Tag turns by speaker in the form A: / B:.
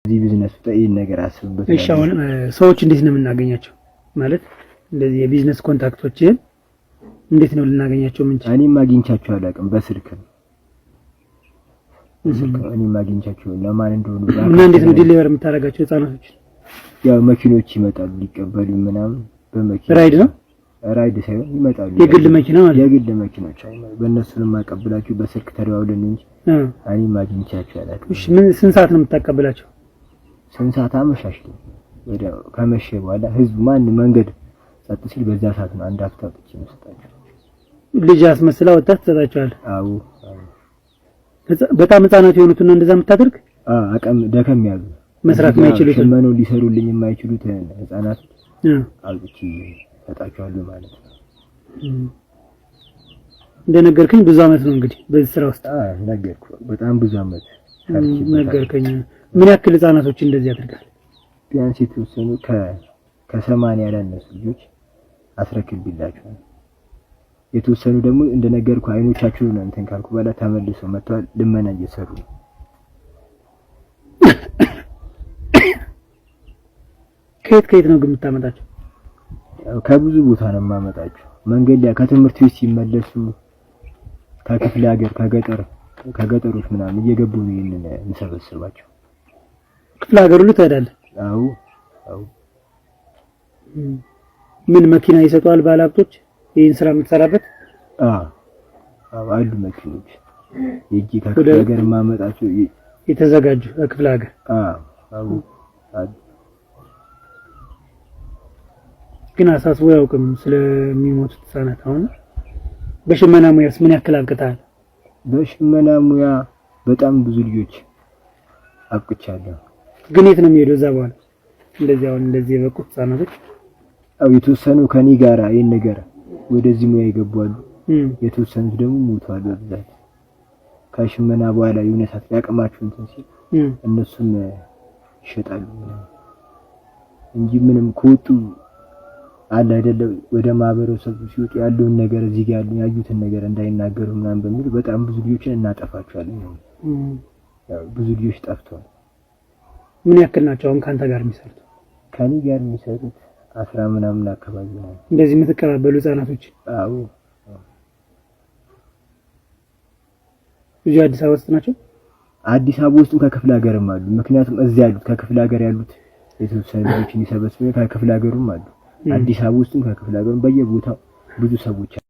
A: እዚህ ቢዝነስ ውስጥ ይሄን ነገር አስብበት።
B: እሺ አሁን ሰዎች እንዴት ነው የምናገኛቸው? ማለት እንደዚህ የቢዝነስ ኮንታክቶችን እንዴት ነው ልናገኛቸው የምንችለው?
A: እኔ ማግኝቻቸው አላውቅም፣ በስልክ ነው እኔ ማግኝቻቸው ለማን እንደሆነ
B: እና እንዴት ነው ዲሊቨር የምታደርጋቸው ህፃናቶች?
A: ያው መኪኖች ይመጣሉ ሊቀበሉ ምናምን በመኪና
B: ራይድ ነው
A: ራይድ ሳይሆን ይመጣሉ።
B: የግል መኪና ማለት
A: የግል መኪናዎች አይደለም፣ በእነሱንም ማቀበላችሁ በስልክ ተደዋውለን እንጂ እኔ ማግኝቻቸው አላውቅም።
B: እሺ ምን ስንት ሰዓት ነው የምታቀበላቸው?
A: ስንት ሰዓት አመሻሽቶ ወደ ከመሸ በኋላ ህዝብ ማን መንገድ ጸጥ ሲል በዛ ሰዓት ነው አንድ አፍታ ብቻ መስጣቸው።
B: ልጅ አስመስላ ወጣት ተጣጣቻለ።
A: አዎ
B: በጣም ህፃናት የሆኑት ነው እንደዛ የምታደርግ?
A: አቀም ደከም ያሉ
B: መስራት የማይችሉት
A: መኖር ሊሰሩልኝ የማይችሉት ህፃናት አልብቺ ተጣጣቻለሁ ማለት ነው።
B: እንደነገርከኝ ብዙ አመት ነው እንግዲህ በዚህ ስራ ውስጥ?
A: ነገርኩ በጣም ብዙ አመት
B: ነገርከኝ። ምን ያክል ህፃናቶች እንደዚህ ያደርጋል?
A: ቢያንስ የተወሰኑ ከ80 ያላነሱ ልጆች አስረክብላችኋል። የተወሰኑ ደግሞ እንደነገርኩ አይኖቻቸውን እንትን ካልኩ በኋላ ተመልሰው መጥተዋል። ልመና እየሰሩ ነው። ከየት ነው ግን የምታመጣቸው? ከብዙ ቦታ ነው የማመጣቸው። መንገድ ላይ ከትምህርት ቤት ሲመለሱ ከክፍለ ሀገር ከገጠሮች ምናምን እየገቡ ነው ይሄንን እንሰበስባቸው።
B: ክፍለ ሀገር ሁሉ ትሄዳለህ?
A: አዎ።
B: ምን መኪና ይሰጣል ባለሀብቶች ይሄን ስራ የምትሰራበት?
A: አሉ መኪኖች የጂ ከክፍለ ሀገር ማመጣቸው
B: የተዘጋጁ ከክፍለ ሀገር።
A: አዎ።
B: ግን አሳስቦ ያውቅም ስለሚሞቱት ህፃናት። አሁን በሽመና ሙያስ ምን ያክል አብቅተሃል?
A: በሽመና ሙያ በጣም ብዙ ልጆች አብቅቻለሁ።
B: ግን የት ነው የሚሄደው እዛ በኋላ እንደዚህ አሁን እንደዚህ የበቁት ህፃናቶች?
A: የተወሰኑ ከኔ ጋራ ይሄን ነገር ወደዚህ ሙያ ይገባሉ። የተወሰኑት ደግሞ ሞተዋል በብዛት ከሽመና በኋላ የሆነ ሰዓት ያቀማቸው እንትን ሲል እነሱም ይሸጣሉ እንጂ ምንም ከወጡ አለ አይደለ ወደ ማህበረሰቡ ሲወጡ ያለውን ነገር እዚህ ጋር ያዩትን ነገር እንዳይናገሩ ምናምን በሚል በጣም ብዙ ልጆችን እናጠፋቸዋለን። ያው ብዙ ልጆች ጠፍተዋል።
B: ምን ያክል ናቸው አሁን ካንተ ጋር የሚሰሩት?
A: ከኔ ጋር የሚሰሩት 10 ምናምን አካባቢ ነው።
B: እንደዚህ የምትቀበሉ ህፃናቶች?
A: አዎ።
B: እዚህ አዲስ አበባ ውስጥ ናቸው?
A: አዲስ አበባ ውስጥ ከክፍለ ሀገርም አሉ። ምክንያቱም እዚህ ያሉት ከክፍለ ሀገር ያሉት የተወሰኑ ልጆችን ይሰበስቡ ከክፍለ ሀገሩም አሉ። አዲስ አበባ ውስጥም ከክፍለ ሀገሩም በየቦታው ብዙ ሰዎች